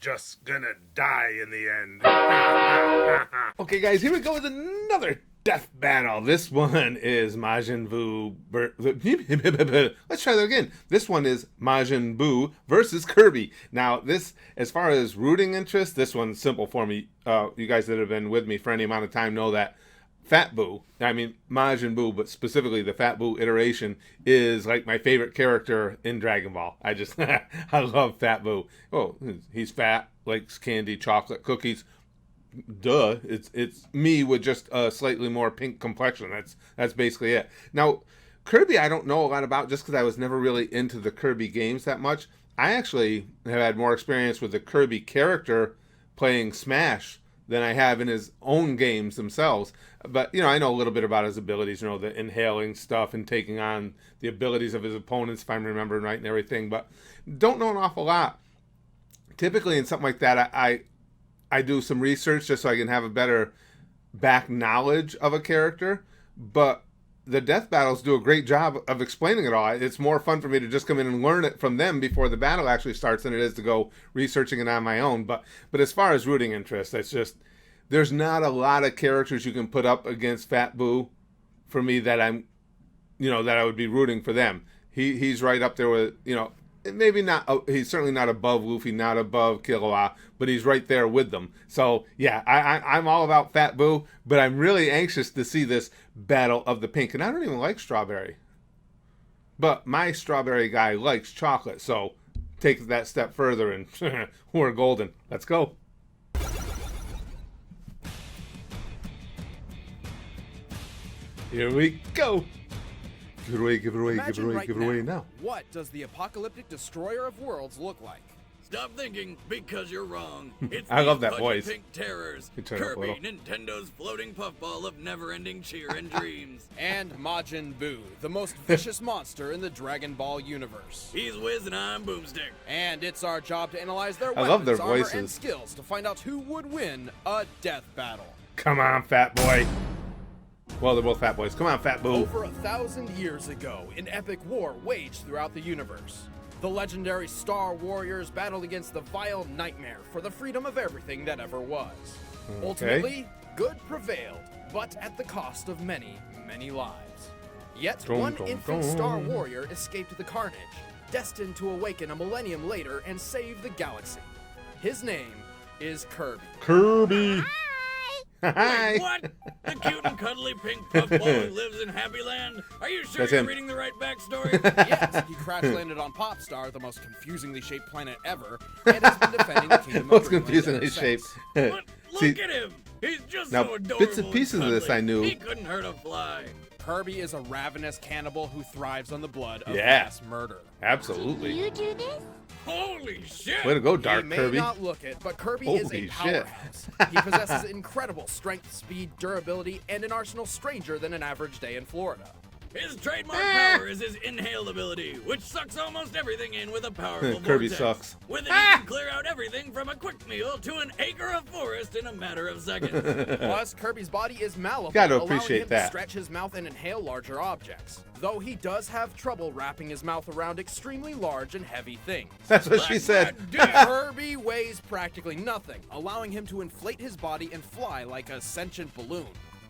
just gonna die in the end. Okay, guys, here we go with another death battle. This one is Majin Buu. Let's try that again. This one is Majin Buu versus Kirby. Now, this, as far as rooting interest, this one's simple for me. You guys that have been with me for any amount of time know that Fat Buu, I mean Majin Buu, but specifically the Fat Buu iteration, is like my favorite character in Dragon Ball. I just, I love Fat Buu. Oh, he's fat, likes candy, chocolate, cookies. Duh, it's me with just a slightly more pink complexion. That's basically it. Now, Kirby I don't know a lot about just because I was never really into the Kirby games that much. I actually have had more experience with the Kirby character playing Smash than I have in his own games themselves. But, you know, I know a little bit about his abilities, you know, the inhaling stuff and taking on the abilities of his opponents, if I'm remembering right and everything, but don't know an awful lot. Typically in something like that, I do some research just so I can have a better back knowledge of a character, but the death battles do a great job of explaining it all. It's more fun for me to just come in and learn it from them before the battle actually starts than it is to go researching it on my own. But as far as rooting interest, it's just, there's not a lot of characters you can put up against Fat Buu for me that I'm, you know, that I would be rooting for them. He's right up there with, you know, maybe not, he's certainly not above Luffy, not above Killua, but he's right there with them. So, yeah, I'm all about Fat Buu, but I'm really anxious to see this battle of the pink. And I don't even like strawberry. But my strawberry guy likes chocolate, so take that step further and we're golden. Let's go. Here we go. Give it away, give it away, give it away, give it away now. What does the apocalyptic destroyer of worlds look like? Stop thinking, because you're wrong. It's I love that voice. Pink terrors. Kirby, Nintendo's floating puffball of never-ending cheer and dreams. And Majin Buu, the most vicious monster in the Dragon Ball universe. He's Wiz and I'm Boomstick. And it's our job to analyze their I love their weapons, armor, voices. and skills to find out who would win a death battle. Come on, Fat Boy. Well, they're both Fat Boys. Come on, Fat Buu. Over 1,000 years ago, an epic war waged throughout the universe. The legendary Star Warriors battled against the vile nightmare for the freedom of everything that ever was. Okay. Ultimately, good prevailed, but at the cost of many, many lives. Yet, one infant Star Warrior escaped the carnage, destined to awaken a millennium later and save the galaxy. His name is Kirby. Kirby. Wait, what? The cute and cuddly pink puffball who lives in Happy Land? Are you sure That's you're him. reading the right backstory? Yes, he crash-landed on Popstar, the most confusingly shaped planet ever, and has been defending the kingdom Most of Greenland confusingly ever shaped. But look See, at him! He's just now, so adorable bits and pieces and of this cuddly. I knew. He couldn't hurt a fly. Kirby is a ravenous cannibal who thrives on the blood of Yeah. mass murder. Absolutely. You do this? Holy shit! Way to go, You Dark may Kirby. not look it, but Kirby is Holy a shit. powerhouse. He possesses incredible strength, speed, durability, and an arsenal stranger than an average day in Florida. His trademark power is his inhale ability, which sucks almost everything in with a powerful Kirby vortex. sucks. With it, he can clear out everything from a quick meal to an acre of forest in a matter of seconds. Plus, Kirby's body is malleable, Gotta allowing appreciate him that. to stretch his mouth and inhale larger objects. Though he does have trouble wrapping his mouth around extremely large and heavy things. That's what she said. Kirby weighs practically nothing, allowing him to inflate his body and fly like a sentient balloon.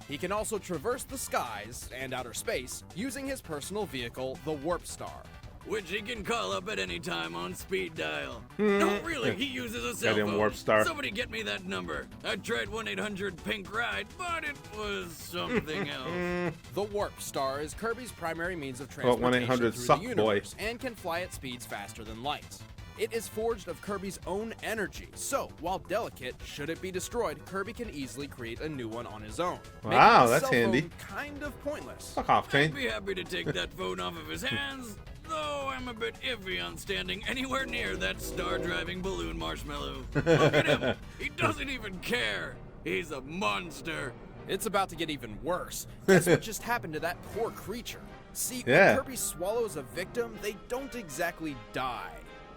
He can also traverse the skies and outer space using his personal vehicle, the Warp Star. Which he can call up at any time on speed dial. No, really, he uses a cell Goddamn phone. Warp Star. Somebody get me that number. I tried 1-800-PINK-RIDE, but it was something else. The Warp Star is Kirby's primary means of Well, transportation 1-800 through suck the universe and can fly at speeds faster than light. It is forged of Kirby's own energy, so while delicate, should it be destroyed, Kirby can easily create a new one on his own. Wow, making his that's cell phone handy. kind of pointless. Fuck off, I'd Tank. be happy to take that phone off of his hands, though I'm a bit iffy on standing anywhere near that star-driving balloon marshmallow. Look at him. He doesn't even care. He's a monster. It's about to get even worse. Guess what just happened to that poor creature? See, Yeah. when Kirby swallows a victim, they don't exactly die.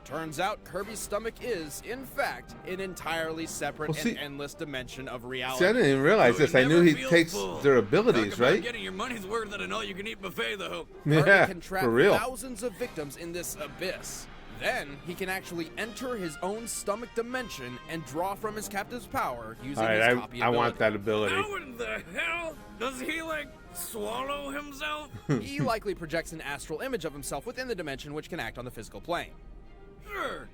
Turns out Kirby's stomach is, in fact, an entirely separate Well, see- and endless dimension of reality. See, I didn't even realize So this. I never knew he feels takes full. their Talk abilities, about right? getting your money's worth at an all-you-can-eat buffet, though. Kirby Yeah, can trap for real. thousands of victims in this abyss. Then, he can actually enter his own stomach dimension and draw from his captive's power using All his right, copy I ability. want that ability. How in the hell does he, like, swallow himself? He likely projects an astral image of himself within the dimension which can act on the physical plane. Sure.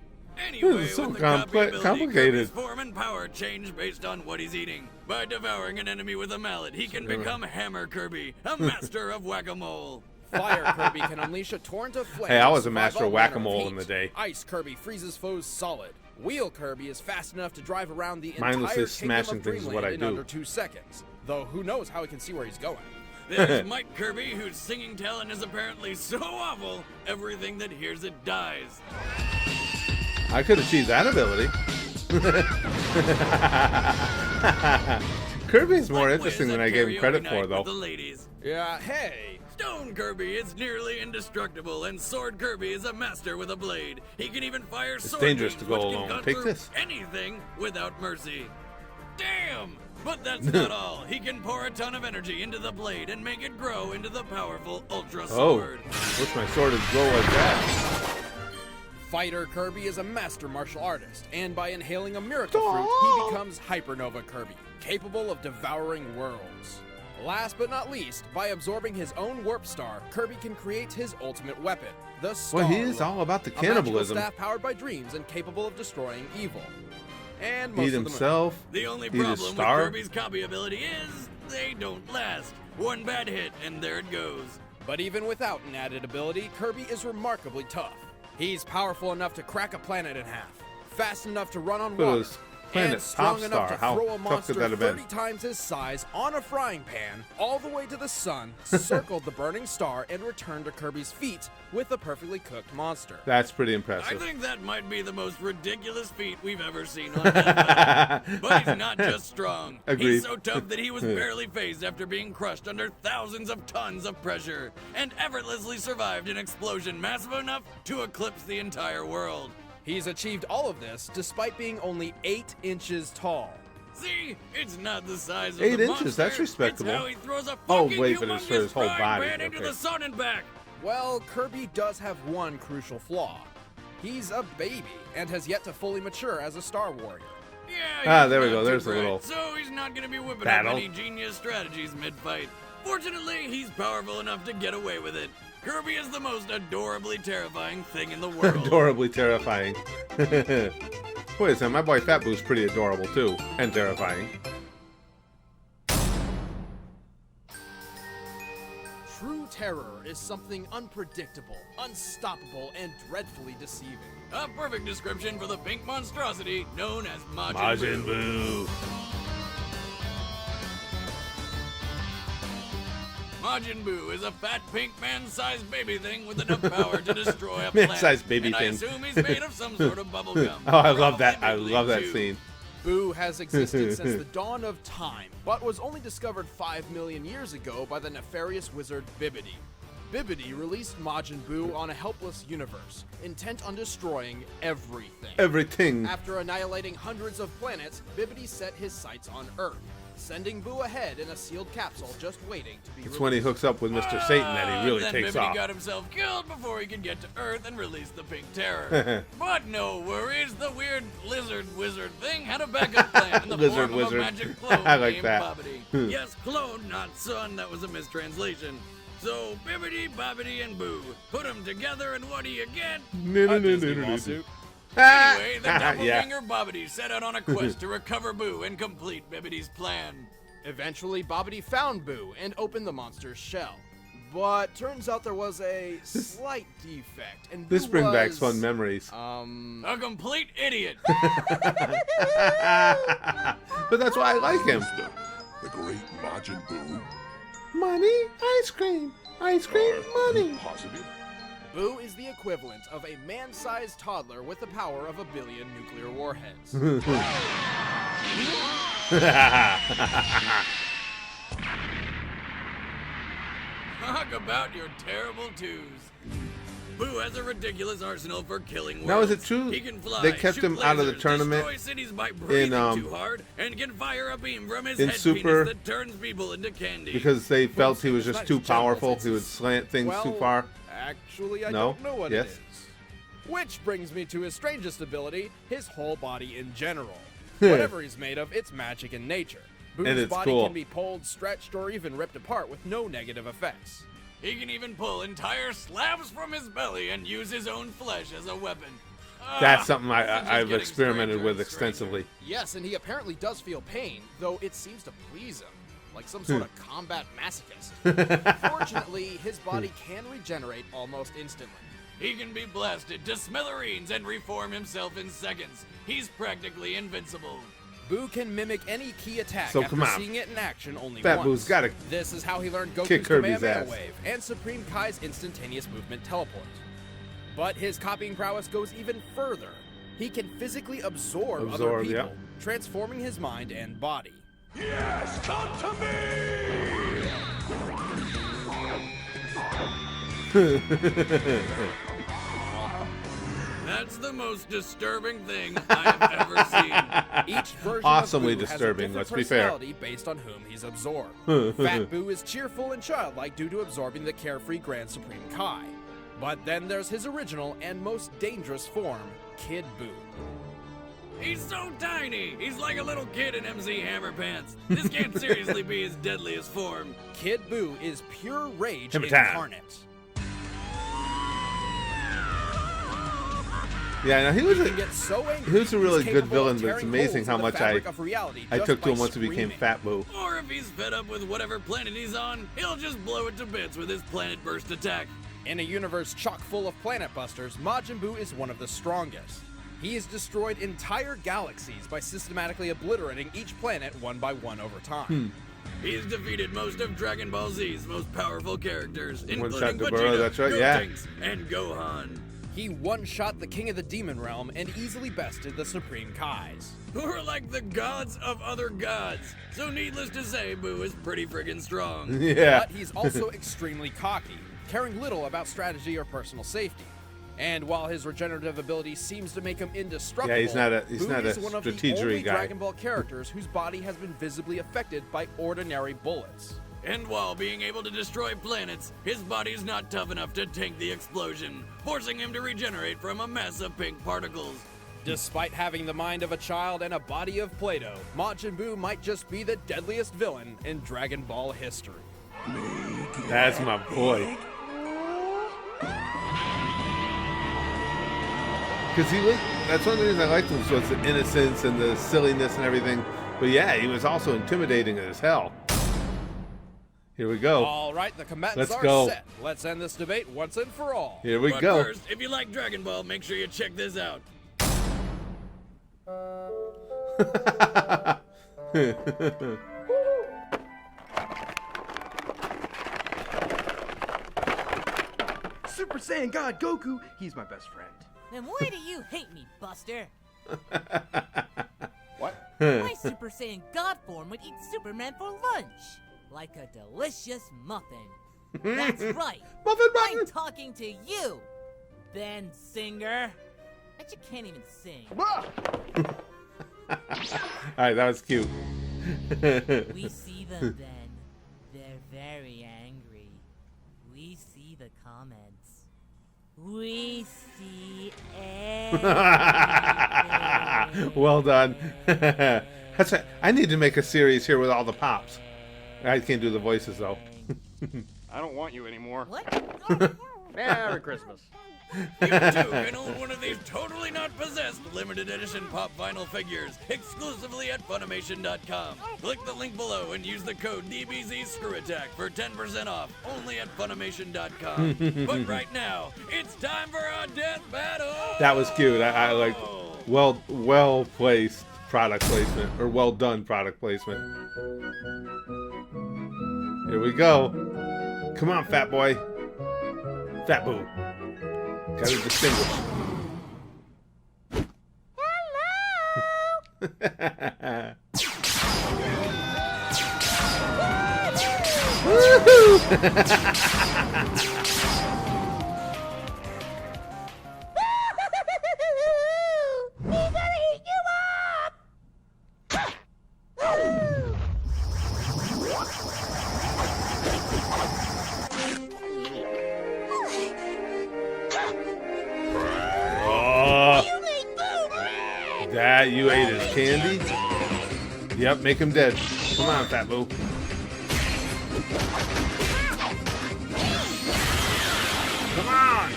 Anyway, This is so with the copy ability, complicated. Kirby's form and power change based on what he's eating. By devouring an enemy with a mallet, he can become Hammer Kirby, a master of whack-a-mole. Fire Kirby can unleash a torrent of flames. Hey, I was to a survive master of all manner whack-a-mole in heat. the day. Ice Kirby freezes foes solid. Wheel Kirby is fast enough to drive around the Mindlessly entire smashing kingdom of things is what I Dreamland in do. under 2 seconds. Though who knows how he can see where he's going. There's Mike Kirby, whose singing talent is apparently so awful, everything that hears it dies. I could achieve that ability. Kirby's more Mike interesting Wiz than at I gave him karaoke credit night for, with though. the ladies. Yeah, hey. Stone Kirby is nearly indestructible, and Sword Kirby is a master with a blade. He can even fire sword dangerous beams, to go which can alone. cut Take through this. anything without mercy. Damn! But that's not all. He can pour a ton of energy into the blade and make it grow into the powerful Ultra Oh, Sword. wish my sword would grow like that. Fighter Kirby is a master martial artist, and by inhaling a miracle fruit, he becomes Hypernova Kirby, capable of devouring worlds. Last but not least, by absorbing his own warp star, Kirby can create his ultimate weapon, the Star Well, he is Lord, all about the a magical cannibalism. staff powered by dreams and capable of destroying evil. And most Eat of the himself. The only Eat his problem with star. Kirby's copy ability is they don't last. One bad hit, and there it goes. But even without an added ability, Kirby is remarkably tough. He's powerful enough to crack a planet in half, fast enough to run on But it water, was Planet and strong enough Popstar. to How throw a tough monster could that have been? 30 times his size on a frying pan all the way to the sun, circled the burning star, and returned to Kirby's feet with a perfectly cooked monster. That's pretty I impressive. think that might be the most ridiculous feat we've ever seen on Death. But he's not just strong. Agreed. He's so tough that he was barely phased after being crushed under thousands of tons of pressure, and effortlessly survived an explosion massive enough to eclipse the entire world. He's achieved all of this despite being only 8 inches tall. See, it's not the size of 8 the inches, monster, that's respectable. It's how he throws a Oh, fucking wait, but it's for his humongous whole frying body, pan into okay. the sun and back. Well, Kirby does have one crucial flaw. He's a baby and has yet to fully mature as a Star Warrior. Yeah, there we he's go, not there's too a little bright, so he's not gonna be whipping battle. up any genius strategies mid-fight. Fortunately, he's powerful enough to get away with it. Kirby is the most adorably terrifying thing in the world. Adorably terrifying. Wait a second, my boy Fat Boo's pretty adorable too, and terrifying. True terror is something unpredictable, unstoppable, and dreadfully deceiving. A perfect description for the pink monstrosity known as Majin Majin Buu. Buu. Majin Buu is a fat pink man-sized baby thing with enough power to destroy a planet. Man-sized baby and thing. I assume he's made of some sort of bubble gum. Oh, I love that. I Probably love that too. scene. Buu has existed since the dawn of time, but was only discovered 5 million years ago by the nefarious wizard Bibbidi. Bibbidi released Majin Buu on a helpless universe, intent on destroying everything. Everything. After annihilating hundreds of planets, Bibbidi set his sights on Earth, sending Buu ahead in a sealed capsule just waiting to be It's released. when he hooks up with Mr. Satan that he really then takes Bibbidi off. got himself killed before he could get to Earth and release the Pink Terror. But no worries, the weird lizard wizard thing had a backup plan in the Lizard form wizard. of a magic clone I like named that. Bobbidi. Yes, clone, not son. That was a mistranslation. So Bibbidi, Bobbidi, and Boo put them together, and what do you get? No, A Disney lawsuit. Anyway, the yeah. doppelganger Bobbidi set out on a quest to recover Boo and complete Bibbidi's plan. Eventually, Bobbidi found Buu and opened the monster's shell. But turns out there was a slight defect, and This Buu brings back was, fun memories. A complete idiot. But that's why I like him. The great Majin Buu. Money, ice cream, money. Positive? Buu is the equivalent of a man-sized toddler with the power of 1 billion nuclear warheads. Talk about your terrible twos. Boo has a ridiculous arsenal for killing worlds. Now, is it true He can fly, they kept shoot him out of the lasers, tournament destroy cities by breathing in, too hard, and can fire a beam from his in head Super- penis that turns people into candy. Because they felt he was it's just not too as general as powerful. it's- He would slant things well, too far. Actually, I No? don't know what Yes? it is. Which brings me to his strangest ability, his whole body in general. Whatever he's made of, it's magic in nature. And Boo's it's body cool. can be pulled, stretched, or even ripped apart with no negative effects. He can even pull entire slabs from his belly and use his own flesh as a weapon. That's something this is just I've getting experimented stranger with and stranger. extensively. Yes, and he apparently does feel pain, though it seems to please him, like some sort of combat masochist. Fortunately, his body can regenerate almost instantly. He can be blasted to smithereens and reform himself in seconds. He's practically invincible. Buu can mimic any key attack So, after come on. seeing it in action only Fat once. Boo's gotta This is how he learned kick Goku's Kirby's Kamehameha ass. Wave and Supreme Kai's instantaneous movement teleport. But his copying prowess goes even further. He can physically absorb other people, yeah. transforming his mind and body. Yes, come to me! That's the most disturbing thing I have ever seen. Each version Awesomely of Buu disturbing, has a let's different be fair. personality based on whom he's absorbed. Fat Buu is cheerful and childlike due to absorbing the carefree Grand Supreme Kai. But then there's his original and most dangerous form, Kid Buu. He's so tiny. He's like a little kid in MC Hammer Pants. This can't seriously be his deadliest form. Kid Buu is pure rage Hammer time. incarnate. Yeah, now he was He can a get so angry, he was a really he's good capable of villain, but it's tearing amazing holes how in the much fabric of reality I just took to by him once he became screaming. Fat Boo. Or if he's fed up with whatever planet he's on, he'll just blow it to bits with his planet burst attack. In a universe chock full of planet busters, Majin Buu is one of the strongest. He has destroyed entire galaxies by systematically obliterating each planet one by one over time. He's defeated most of Dragon Ball Z's most powerful characters, One-shot including Gaburo, Vegeta, that's right, yeah. Gotenks, and Gohan. He one-shot the King of the Demon Realm and easily bested the Supreme Kais. Who are like the gods of other gods. So needless to say, Buu is pretty friggin' strong. Yeah. But he's also extremely cocky, caring little about strategy or personal safety. And while his regenerative ability seems to make him indestructible, Yeah, he's not a Buu is one of the strategery only guy. Dragon Ball characters whose body has been visibly affected by ordinary bullets. And while being able to destroy planets, his body's not tough enough to tank the explosion, forcing him to regenerate from a mess of pink particles. Despite having the mind of a child and a body of Play-Doh, Majin Buu might just be the deadliest villain in Dragon Ball history. That's my boy. Because that's one of the reasons I liked him, was the innocence and the silliness and everything. But yeah, he was also intimidating as hell. Here we go. All right, the combatants Let's are go. set. Let's end this debate once and for all. Here we But go. first, if you like Dragon Ball, make sure you check this out. Super Saiyan God Goku, he's my best friend. Then why do you hate me, Buster? What? My Super Saiyan God form would eat Superman for lunch, like a delicious muffin. That's right. Muffin I'm button. talking to you, Ben Singer. Bet you can't even sing. All right, that was cute. We see them then. They're very angry. We see the comments. We see everything. Well done. That's right. I need to make a series here with all the pops. I can't do the voices though. I don't want you anymore. What? Merry Christmas. You too can own one of these totally not possessed limited edition pop vinyl figures exclusively at Funimation.com. Click the link below and use the code DBZScrewAttack for 10% off only at Funimation.com. But right now, it's time for our death battle! That was cute. I like well placed product placement, or well done product placement. Here we go. Come on, fat boy. Fat Boo. Gotta distinguish. Hello. you ate his candy? Yep, make him dead. Come on, Fat Buu. Come on!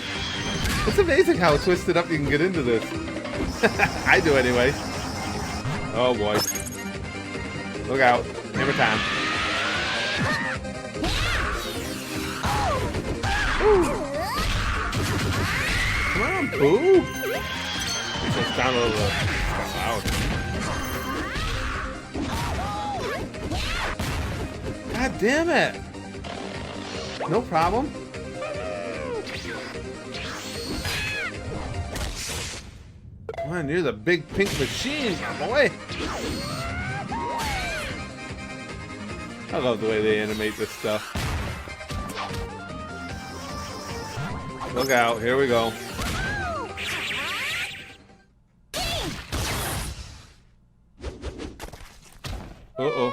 It's amazing how twisted up you can get into this. I do anyway. Oh boy. Look out. Hammer time. Ooh. Come on, Boo! It's down a little bit. It's loud. God damn it! No problem. Come on, you're the big pink machine, my boy. I love the way they animate this stuff. Look out, here we go. Uh-oh.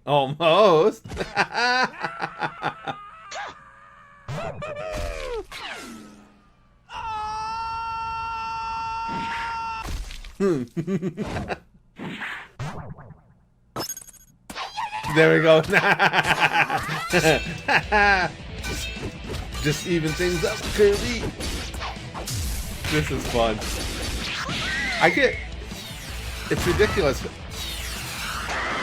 Almost. Almost. There we go. Just even things up, Kirby. This is fun. It's ridiculous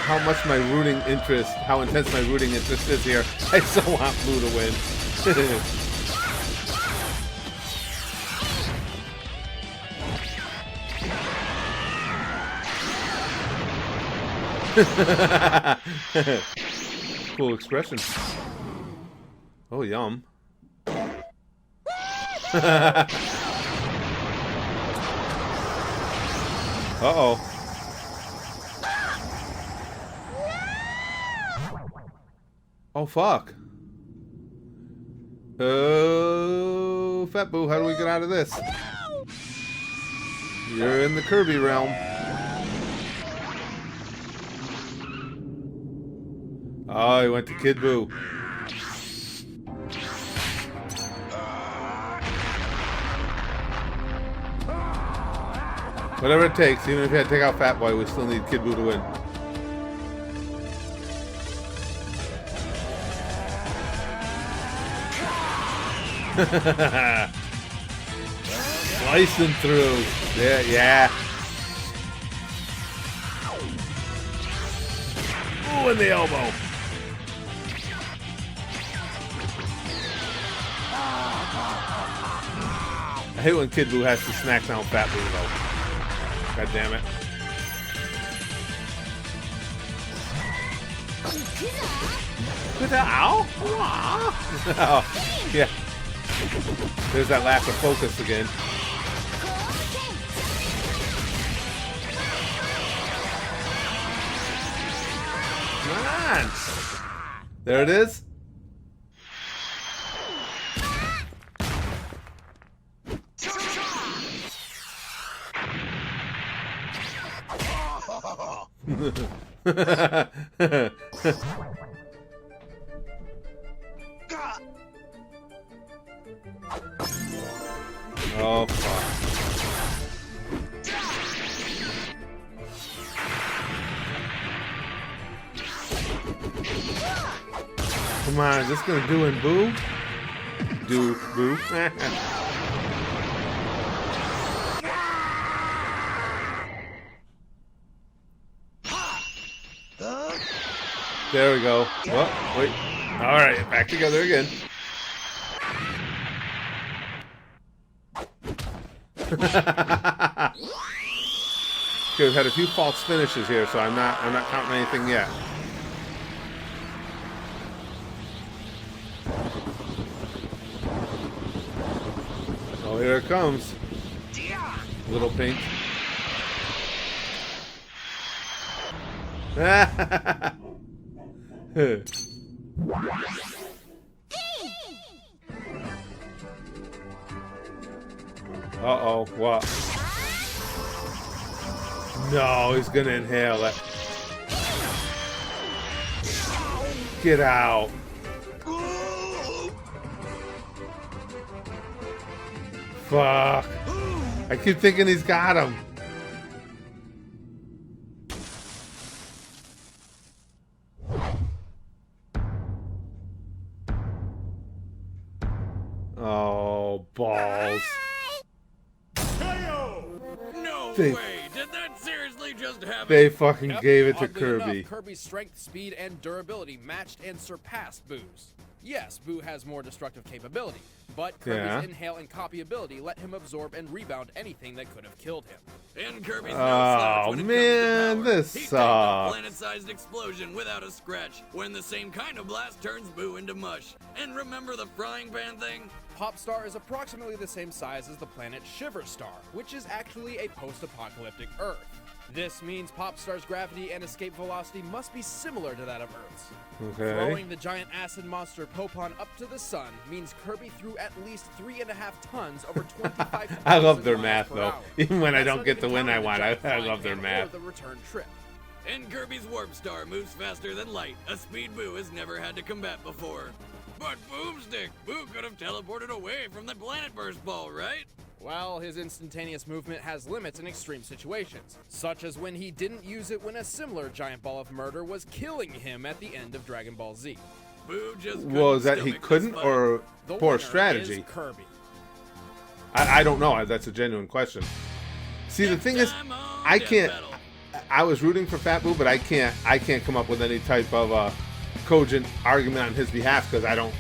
how much my rooting interest, how intense my rooting interest is here. I so want Buu to win. Cool expression. Oh, yum. Uh-oh. Oh, fuck. Oh, Fat Buu, how do we get out of this? You're in the Kirby realm. Oh, he went to Kid Buu. Whatever it takes, even if you had to take out Fat Boy, we still need Kid Buu to win. Slicing through. Yeah, yeah. Ooh, in the elbow. I hate when Kid Buu has to smack down Fat Buu though. God damn it. Ow! Oh, yeah. There's that lack of focus again. Come on! There it is. Oh, fuck. Come on, is this gonna do in Boo? Do Boo? There we go. Well, wait. Alright, back together again. Okay, we've had a few false finishes here, so I'm not counting anything yet. Oh, here it comes. Little pink. Uh-oh, what? No, he's gonna inhale it. Get out. Fuck. I keep thinking he's got him. Oh, balls. No They- way! Did that seriously just happen? They fucking Yep, gave it to oddly Kirby. enough, Kirby's strength, speed, and durability matched and surpassed Boo's. Yes, Buu has more destructive capability, but Kirby's Yeah. inhale and copy ability let him absorb and rebound anything that could have killed him. And Kirby's no Oh, slouch when it man, comes to power. this He tanked sucks. a planet-sized explosion without a scratch when the same kind of blast turns Buu into mush. And remember the frying pan thing? Popstar is approximately the same size as the planet Shiverstar, which is actually a post-apocalyptic Earth. This means Popstar's gravity and escape velocity must be similar to that of Earth's. Okay. Throwing the giant acid monster Popon up to the sun means Kirby threw at least 3.5 tons over 25,000 I love their miles math, per though. hour. Even when I That's don't not get the even win I counting want, giant I flying love their pan math. or the return trip. And Kirby's Warp Star moves faster than light, a speed Buu has never had to combat before. But Boomstick, Buu could have teleported away from the planet burst ball, right? Well, his instantaneous movement has limits in extreme situations, such as when he didn't use it when a similar giant ball of murder was killing him at the end of Dragon Ball Z. Buu just couldn't Well, is that he stomach the couldn't spike. or The poor winner strategy? is Kirby. I don't know. That's a genuine question. See, the thing is, Time on I Death can't. Battle. I was rooting for Fat Buu, but I can't come up with any type of cogent argument on his behalf because I don't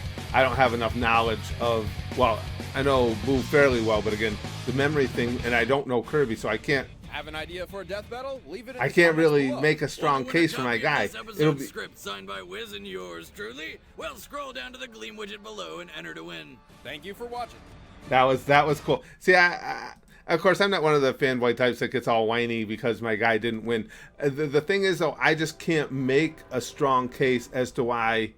have enough knowledge of. Well, I know Buu fairly well, but again, the memory thing, and I don't know Kirby, so I can't. Have an idea for a death battle? Leave it in I the can't comments really below. make a Want strong to win a case for my copy of guy. this episode's It'll be. script signed by Wiz and yours truly? Well, scroll down to the Gleam widget below and enter to win. Thank you for watching. That was cool. See, I of course I'm not one of the fanboy types that gets all whiny because my guy didn't win. The thing is though, I just can't make a strong case as to why,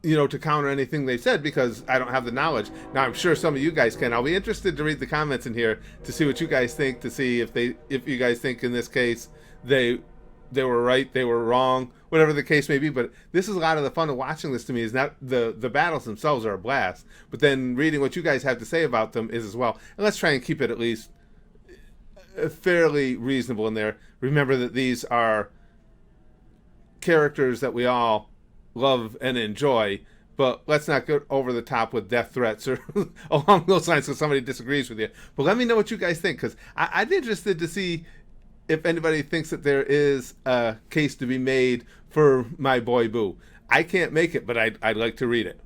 to counter anything they said because I don't have the knowledge. Now I'm sure some of you guys can. I'll be interested to read the comments in here to see what you guys think, to see if you guys think in this case they were right, they were wrong, whatever the case may be. But this is a lot of the fun of watching this to me. Is not the battles themselves are a blast, but then reading what you guys have to say about them is as well. And let's try and keep it at least fairly reasonable in there. Remember that these are characters that we all love and enjoy, but let's not go over the top with death threats or along those lines because somebody disagrees with you. But let me know what you guys think because I'd be interested to see if anybody thinks that there is a case to be made for my boy Buu. I can't make it, but I'd like to read it.